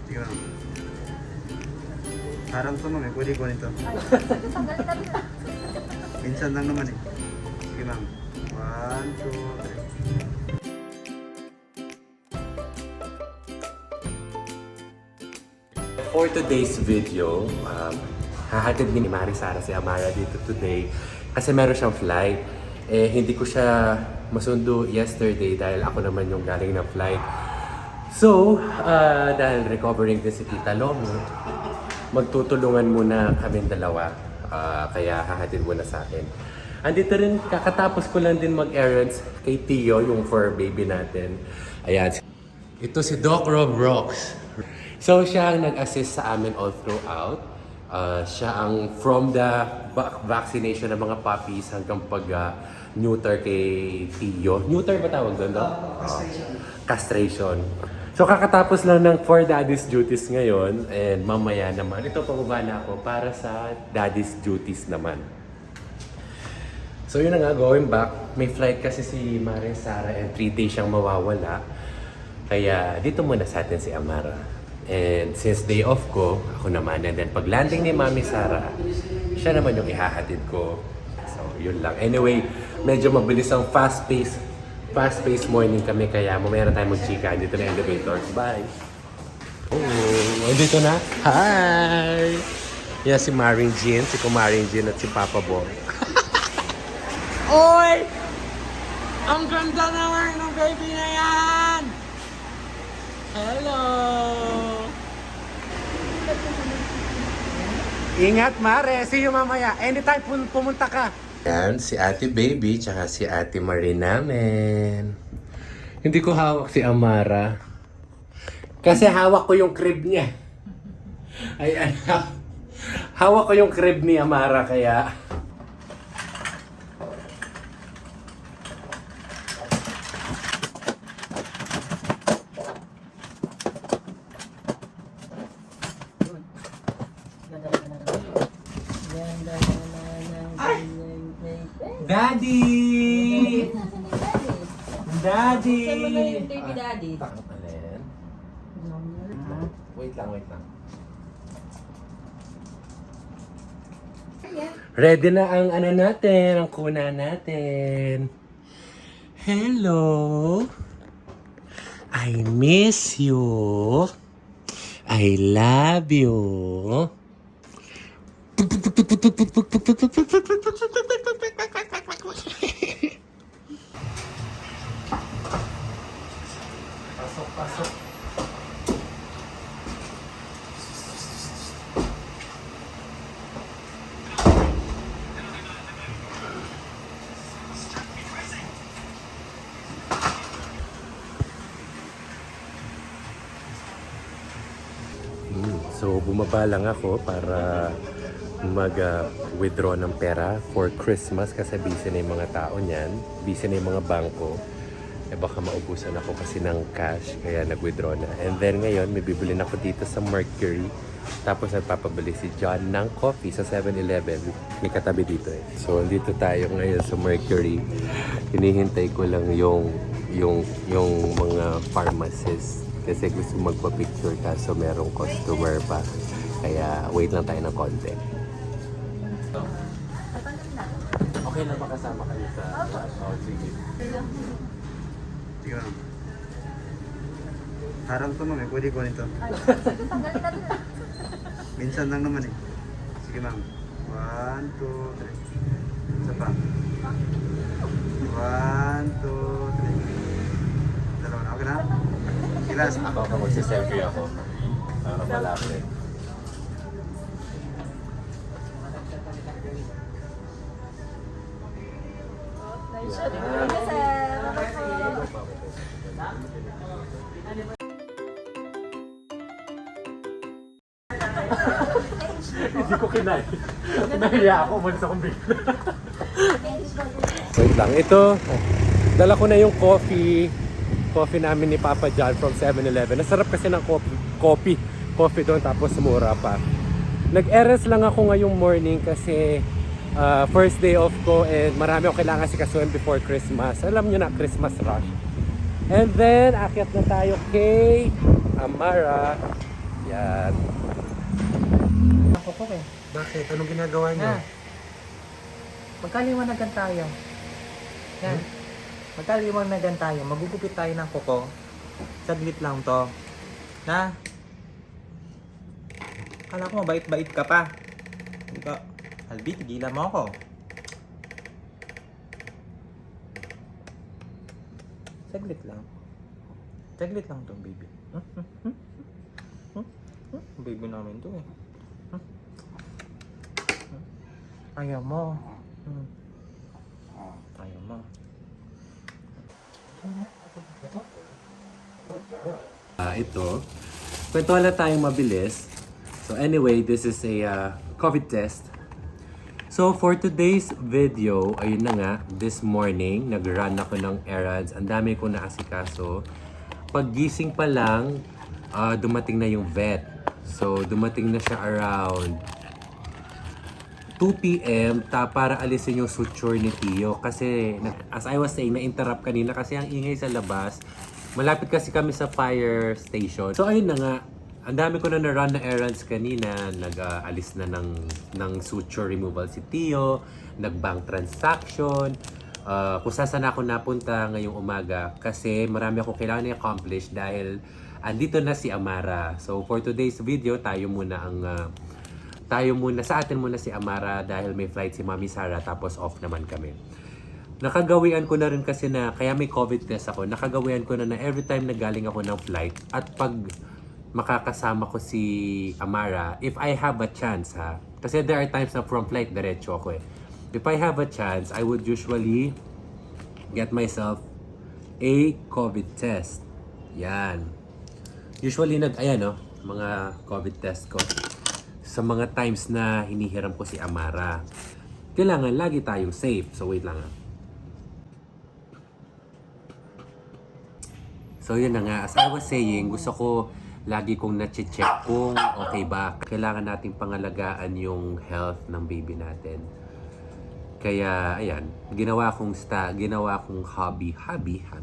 Sige ma'am. Harang to ma'am eh, pwede ko nito. Minsan lang naman eh. Sige ma'am. 1, 2, 3. For today's video, hahatid ni Mari Sara si Amara dito today kasi meron siyang flight. Hindi ko siya masundo yesterday dahil ako naman yung galing ng flight. So, dahil recovering din si Tita Lomo, magtutulungan muna kami dalawa. Kaya hahatid muna sa akin. Andito rin, kakatapos ko lang din mag-errands kay Tio, yung fur baby natin. Ayan. Ito si Doc Rob Rocks. So, siya ang nag-assist sa amin all throughout. Siya ang from the vaccination ng mga puppies hanggang pag-neuter kay Tio. Neuter ba tawag doon? Castration. Castration. So, kakatapos lang ng 4 daddy's duties ngayon. And mamaya naman, ito pababa na ako para sa daddy's duties naman. So, yun na nga, going back. May flight kasi si Mari Sara and 3 days siyang mawawala. Kaya dito muna sa atin si Amara. And since day off ko, ako naman. And then pag landing ni Mami Sara, siya naman yung ihahatid ko. So, yun lang. Anyway, medyo mabilis ang fast-paced morning kami. Kaya mamaya na tayo mag-chika. Dito na elevator. Bye! Oh, andito na. Hi! Yan si Maring Jean, si Kumaring Jean at si Papa Bong. Oy! Ang ganda naman ng baby na yan! Hello! Ingat, Mare. See you mamaya. Anytime pumunta ka. Yan, si Ate Baby, tsaka si Ate Marie namin. Hindi ko hawak si Amara. Kasi hawak ko yung crib niya. Ayan. Hawak ko yung crib ni Amara, kaya... Daddy! Daddy! Saan mo na yung baby daddy? Alin? Wait lang. Ready na ang ano natin, ang kuna natin. Hello! I miss you. I love you. Pasok. So, bumaba lang ako para mag-withdraw ng pera for Christmas kasi busy na yung mga tao niyan. Busy na yung mga bangko. Baka maubusan ako kasi ng cash kaya nag-withdraw na. And then ngayon, may bibilin ako dito sa Mercury. Tapos nagpapabili si John ng coffee sa 7-Eleven. May katabi dito eh. So, dito tayo ngayon sa Mercury. Hinihintay ko lang yung mga pharmacist. Kasi gusto magpa-picture kaso merong customer pa. Kaya wait lang tayo ng konti. Okay na makasama kayo sa... Oh, sige. Sige ma'am. Harang to ma'am eh, pwede ko nito. Minsan lang naman eh. Sige ma'am. 1, 2, 3. Isa pa. 1, 2, 3. Dalawa na. Okay na? Kilas. Ako magsiselfie ako. Para malapit. Nice shot. Sir. Hindi ko kinay. Nahiya ako, umalis akong bigla. Wait lang, ito. Dala ko na yung coffee namin ni Papa John from 7-Eleven. Nasarap kasi ng coffee doon, tapos mura pa. Nag-errands lang ako ngayong morning kasi first day off ko and marami akong kailangan sikasuhin before Christmas. Alam nyo na, Christmas rush. And then, akyat na tayo kay Amara. Yan. Ako po eh. Bakit? Anong ginagawa niyo? Na. Magkaliwanagan tayo. Yan. Magkaliwanagan tayo. Magugupit tayo ng kuko. Saglit lang to. Na. Kala ko mabait-bait ka pa. Hindi ka. Albi, tigilan mo ako. Saglit lang. Saglit lang to, baby. Baby namin to eh. Ayaw mo. Ayaw mo. Ito. Kwentuhan lang tayong mabilis. So anyway, this is a COVID test. So for today's video, ayun na nga, this morning, nag-run ako ng errands. Ang dami ko naasikaso. Paggising pa lang, dumating na yung vet. So dumating na siya around 2 p.m. para alisin yung suture ni Tio. Kasi, as I was saying, na-interrupt kanina kasi ang ingay sa labas. Malapit kasi kami sa fire station. So ayun na nga, ang dami ko na na-run na errands kanina. Nag-alis na ng suture removal si Tio. Nag-bank transaction. Kung saan ako napunta ngayong umaga. Kasi marami akong kailangan i-accomplish dahil andito na si Amara. So for today's video, sa atin muna si Amara dahil may flight si Mami Sara tapos off naman kami. Nakagawian ko na rin kasi na, kaya may COVID test ako, nakagawian ko na every time na galing ako ng flight at pag makakasama ko si Amara, if I have a chance kasi there are times na from flight, diretso ako eh. If I have a chance, I would usually get myself a COVID test. Yan. Usually mga COVID test ko. Sa mga times na hinihiram ko si Amara. Kailangan lagi tayong safe. So wait lang. So yun na nga. As I was saying, gusto ko lagi kong na-check kung okay ba. Kailangan nating pangalagaan yung health ng baby natin. Kaya ayan, ginawa kong hobby,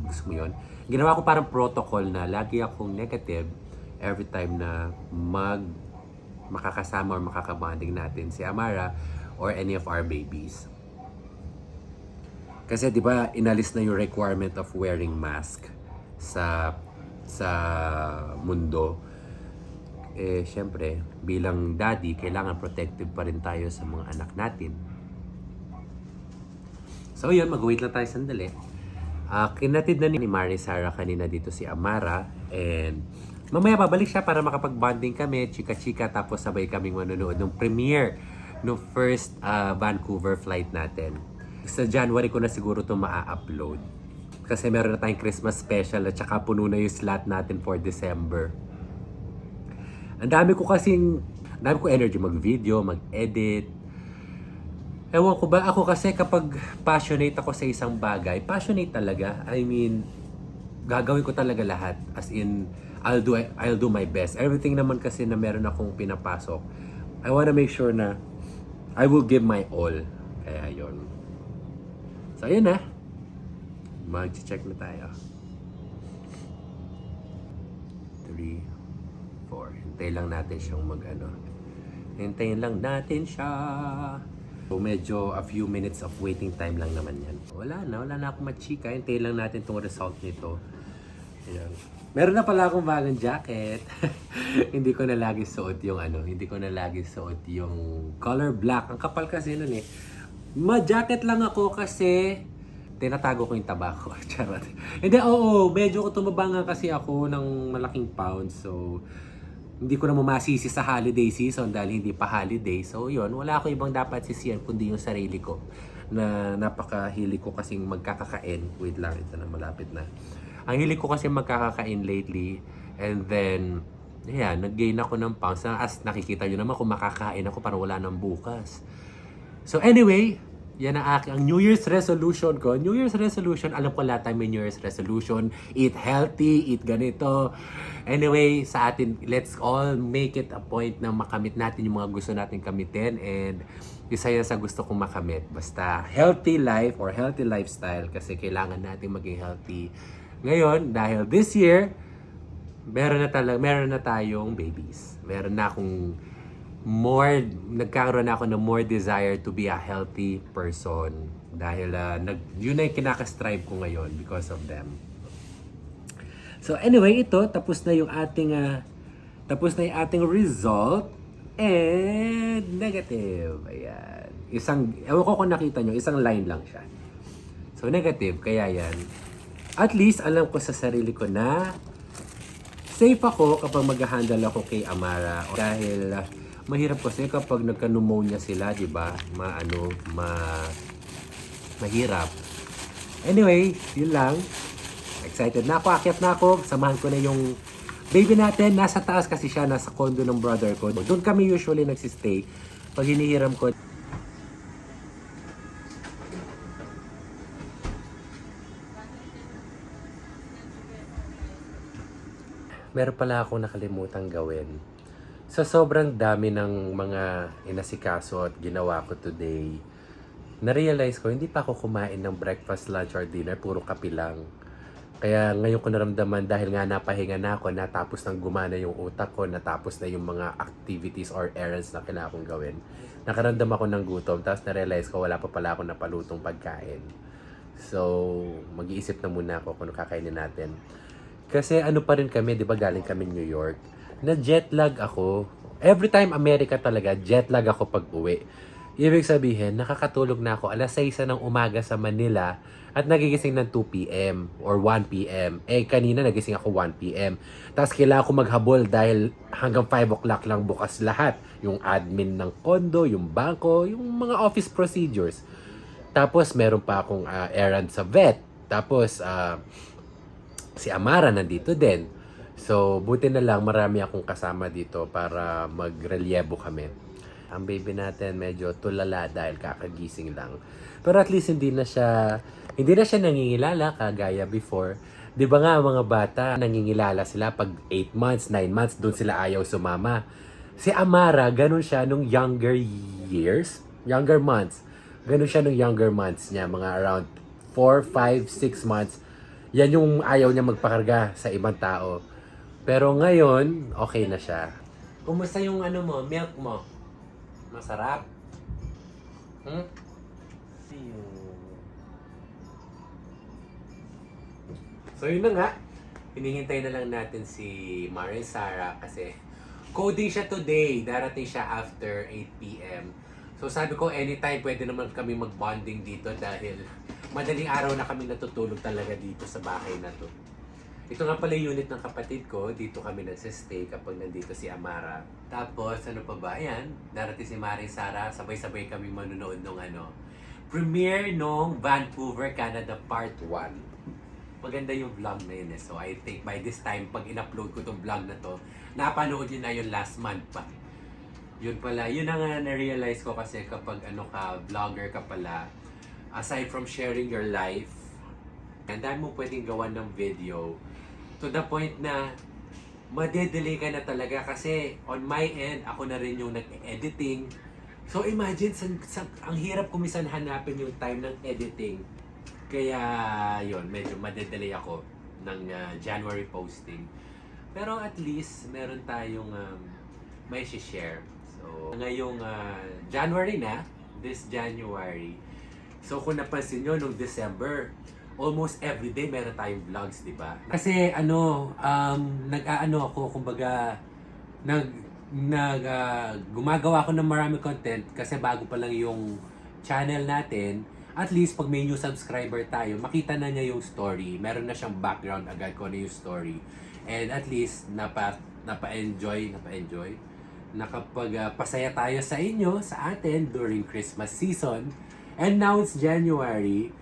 gusto mo yun? Ginawa ko parang protocol na lagi akong negative every time na makakasama or makakabanding natin si Amara or any of our babies. Kasi 'di ba inalis na yung requirement of wearing mask sa mundo. Syempre, bilang daddy, kailangan protective pa rin tayo sa mga anak natin. So yun, mag-wait lang tayo sandali. Kinatid na ni Mari Sara kanina dito si Amara and mamaya babalik siya para makapag-bonding kami, chika-chika, tapos sabay kaming manonood ng premiere ng first Vancouver flight natin. Sa January ko na siguro ito maa-upload. Kasi meron na tayong Christmas special at saka puno na yung slot natin for December. Ang dami ko energy mag-video, mag-edit. Ewan ko ba, ako kasi kapag passionate ako sa isang bagay, passionate talaga. I mean, gagawin ko talaga lahat. As in, I'll do my best. Everything naman kasi na meron akong pinapasok, I wanna make sure na I will give my all. Kaya yun. So ayun na. Mag-check na tayo. 3, 4. Hintayin lang natin siyang Hintayin lang natin siya. So medyo a few minutes of waiting time lang naman yan. Wala na akong machika. Hintayin lang natin itong result nito. Ayan. Meron na pala akong bagong jacket. Hindi ko na lagi suot yung color black. Ang kapal kasi nun eh. Ma-jacket lang ako kasi tinatago ko yung tabako. Charot. Hindi, medyo tumabangan kasi ako ng malaking pounds. So, hindi ko na masisi sa holiday season dahil hindi pa holiday. So, yun. Wala ako ibang dapat sisiyan kundi yung sarili ko. Na napakahili ko kasing magkakakain. Wait lang, ito na malapit na. Ang hilig ko kasi magkakakain lately. And then, nag-gain ako ng pounds. As nakikita nyo naman kung makakain ako para wala nang bukas. So anyway, yan ang New Year's resolution ko. New Year's resolution, alam ko lahat tayo may New Year's resolution. Eat healthy, eat ganito. Anyway, sa atin, let's all make it a point na makamit natin yung mga gusto natin kamitin. And isa yan sa gusto kong makamit. Basta healthy life or healthy lifestyle kasi kailangan natin maging healthy. Ngayon, dahil this year, meron na tayong babies. Meron na akong nagkaroon ako ng more desire to be a healthy person. Dahil yun na yung kinaka-strive ko ngayon because of them. So anyway, ito, tapos na yung ating result. And negative. Ayan. Ewan ko kung nakita nyo, isang line lang siya. So negative, kaya yan. At least, alam ko sa sarili ko na safe ako kapag mag-handle ako kay Amara. Dahil mahirap kasi kapag nagka-pneumonia sila, di ba? Mahirap. Anyway, yun lang. Excited na ako, akyat na ako. Samahan ko na yung baby natin. Nasa taas kasi siya, nasa condo ng brother ko. Doon kami usually nagsistay. Pag hinihiram ko, meron pala akong nakalimutan gawin. Sa sobrang dami ng mga inasikaso at ginawa ko today, na-realize ko, hindi pa ako kumain ng breakfast, lunch, or dinner. Puro kape lang. Kaya ngayon ko naramdaman dahil nga napahinga na ako, natapos nang gumana yung utak ko, natapos na yung mga activities or errands na kailangan kong gawin. Nakaramdam ako ng gutom, tapos na-realize ko wala pa pala ako napalutong pagkain. So, mag-iisip na muna ako kung kakainin natin. Kasi ano pa rin kami, di ba galing kami New York, na jet lag ako. Every time America talaga, jet lag ako pag uwi. Ibig sabihin, nakakatulog na ako alas 6 ng umaga sa Manila at nagigising ng 2 p.m. or 1 p.m. Kanina nagising ako 1 p.m. Tapos kailangan ko maghabol dahil hanggang 5 o'clock lang bukas lahat. Yung admin ng condo, yung bangko, yung mga office procedures. Tapos meron pa akong errand sa vet. Tapos si Amara nandito din. So, buti na lang marami akong kasama dito para magrelyebo kami. Ang baby natin medyo tulala dahil kakagising lang. Pero at least hindi na siya nangingilala kagaya before. 'Di ba nga mga bata, nangingilala sila pag 8 months, 9 months, doon sila ayaw sumama. Si Amara, ganun siya nung younger months. Ganun siya nung younger months niya, mga around 4, 5, 6 months. Yan yung ayaw niya magpakarga sa ibang tao. Pero ngayon, okay na siya. Kumusta yung milk mo? Masarap? So yun na nga. Hinihintay na lang natin si Mari Sara kasi coding siya today. Darating siya after 8 p.m. So sabi ko anytime pwede naman kami mag-bonding dito dahil madaling araw na kami natutulog talaga dito sa bahay na to. Ito nga pala yung unit ng kapatid ko. Dito kami nagsistay kapag nandito si Amara. Tapos ano pa ba? Ayan, darating si Mari Sara. Sabay-sabay kami manunood ng premiere nung Vancouver, Canada Part 1. Maganda yung vlog na yun eh. So I think by this time, pag in-upload ko tong vlog na to, napanood yun na yun last month pa. Yun pala, yun na nga na-realize ko kasi kapag vlogger ka pala, aside from sharing your life, ang dami mo pwedeng gawan ng video to the point na madedelay ka na talaga kasi on my end, ako na rin yung nag-editing. So imagine, ang hirap kumisan hanapin yung time ng editing. Kaya yun, medyo madedelay ako ng January posting. Pero at least, meron tayong may share. So, ngayong January na, this January. So, kung napansin nyo, nung December, almost everyday meron tayong vlogs, di ba? Kasi nag-aano ako, kumbaga, gumagawa ako ng marami content kasi bago pa lang yung channel natin. At least, pag may new subscriber tayo, makita na niya yung story. Meron na siyang background agad kung ano yung story. And at least, napa-enjoy, nakapag-pasaya tayo sa inyo, sa atin, during Christmas season. And now it's January.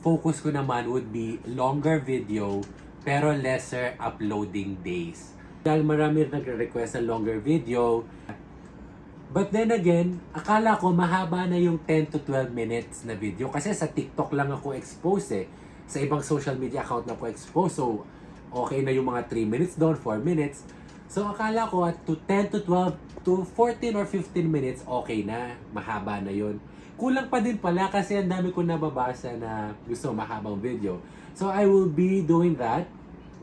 Focus ko naman would be longer video, pero lesser uploading days. Dahil marami nagre-request ng longer video. But then again, akala ko mahaba na yung 10 to 12 minutes na video. Kasi sa TikTok lang ako expose eh. Sa ibang social media account na ako expose. So, okay na yung mga 3 minutes doon, 4 minutes. So, akala ko at to 10 to 12 to 14 or 15 minutes, okay na. Mahaba na yun. Kulang pa din pala kasi ang dami ko nababasa na gusto mahabang video. So, I will be doing that.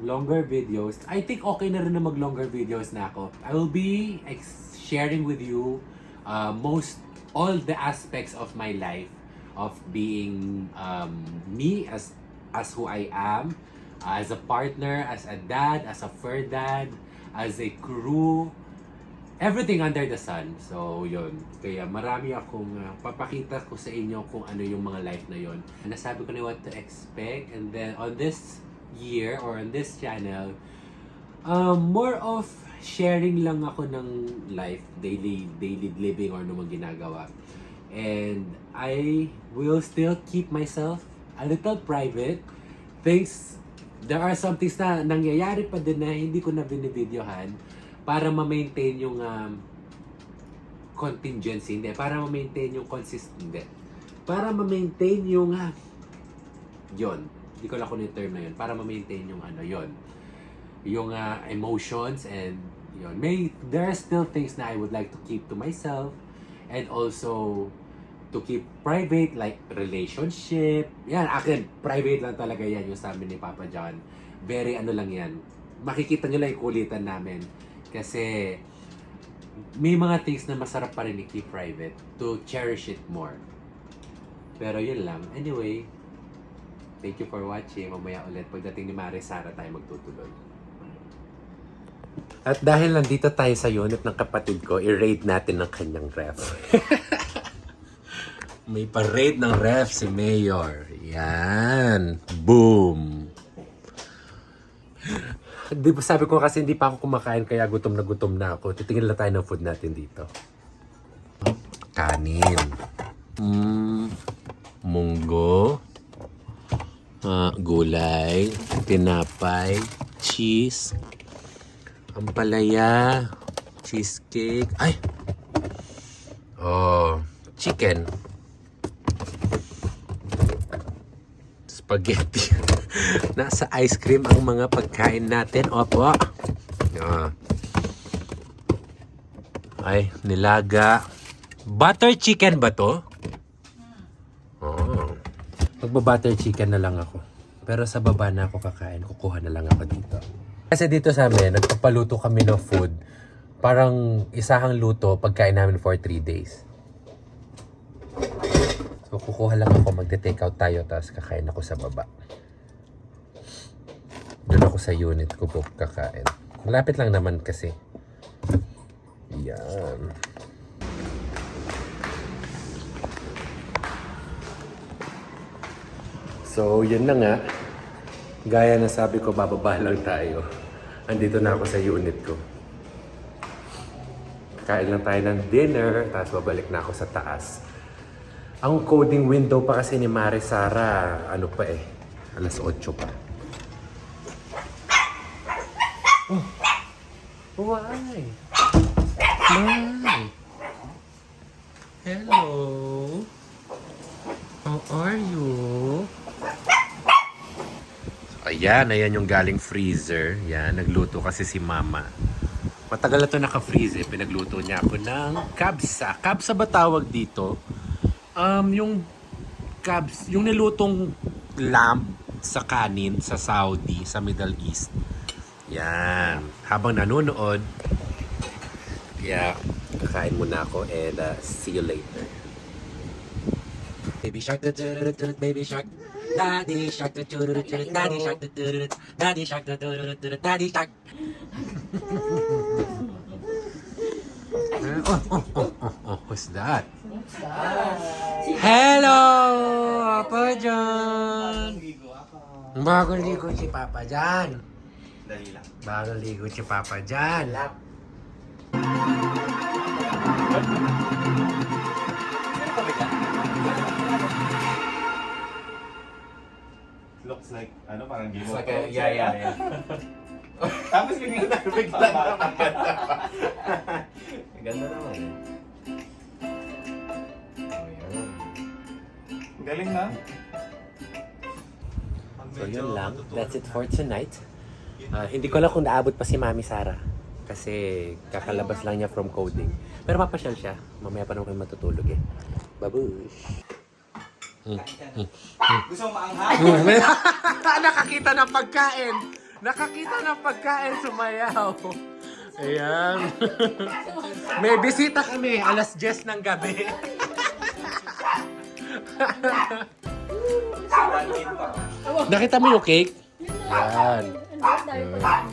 longer videos. I think okay na rin na mag-longer videos na ako. I will be sharing with you all the aspects of my life, of being me as who I am, as a partner, as a dad, as a fur dad, as a crew, everything under the sun. So, yun. Kaya marami akong papakita ko sa inyo kung ano yung mga life na yun. Nasabi ko na what to expect. And then, on this year or on this channel, more of sharing lang ako ng life, daily living or ano mang ginagawa. And I will still keep myself a little private. There are some things na nangyayari pa din na hindi ko na binibidyohan para ma-maintain yung contingency, hindi. Para ma-maintain yung consistency. Para ma-maintain yung yon. Hindi ko lang kung yung term na yun. Para ma-maintain yung yon. Yung emotions and yon. There are still things na I would like to keep to myself and also to keep private, like relationship. Yan, akin, private lang talaga yan yung sabi ni Papa John. Very ano lang yan. Makikita nyo lang yung kulitan namin. Kasi may mga things na masarap pa rin i-keep private to cherish it more. Pero yun lang. Anyway, thank you for watching. Mamaya ulit pagdating ni Mari Sara tayo magtutuloy. At dahil nandito tayo sa unit ng kapatid ko, i-raid natin ng kanyang ref. May pa-raid ng ref si Mayor. Yan. Boom. Di ba sabi ko kasi hindi pa ako kumakain kaya gutom na ako. Titingin lang tayo ng food natin dito. Kanin. Munggo. Gulay. Tinapay. Cheese. Ampalaya. Cheesecake. Ay! Chicken. Spaghetti. Nasa ice cream ang mga pagkain natin. Opo. Ay, nilaga. Butter chicken ba to? Magba-butter chicken na lang ako. Pero sa baba na ako kakain. Kukuha na lang ako dito. Kasi dito sa amin, nagpapaluto kami ng food. Parang isahang luto pagkain namin for 3 days. So, kukuha lang ako, magte-take out tayo, tapos kakain ako sa baba. Doon ako sa unit ko po kakain. Malapit lang naman kasi. Yan. So, yun na nga. Gaya na sabi ko, bababa lang tayo. Andito na ako sa unit ko. Kain lang tayo ng dinner, tapos babalik na ako sa taas. Ang coding window pa kasi ni Mari Sara, ano pa eh, alas 8 pa. Oh, why? Why? Hello? How are you? Ayan yung galing freezer. Yan, nagluto kasi si Mama. Matagal na ito naka-freeze eh. Pinagluto niya ako ng kabsa. Kabsa ba tawag dito? Yung nilutong lamb sa kanin sa Saudi, sa Middle East. Yan. Habang nanonood, kaya kakain muna ako and see you later. Baby shark, baby shark, daddy shark, daddy shark, daddy shark, daddy shark. What's that? Hello, Papa John. Bagong ligo si Papa John. Dali lang. Bagong ligo si Papa John. Looks like, parang Game of It's like Thrones. yeah. Tapos biglang Ang ganda naman eh. Galing na. So yun lang. That's it for tonight. Hindi ko lang kung naabot pa si Mami Sara. Kasi kakalabas lang niya from coding. Pero mapasyal siya. Mamaya pa naman kayo matutulog eh. Babush! Gusto mo maanghang? Nakakita ng pagkain! Nakakita ng pagkain, sumayaw. Ayan. May bisita kami, alas 10 ng gabi. Nakita mo yung cake? Yan. Ang dami pa.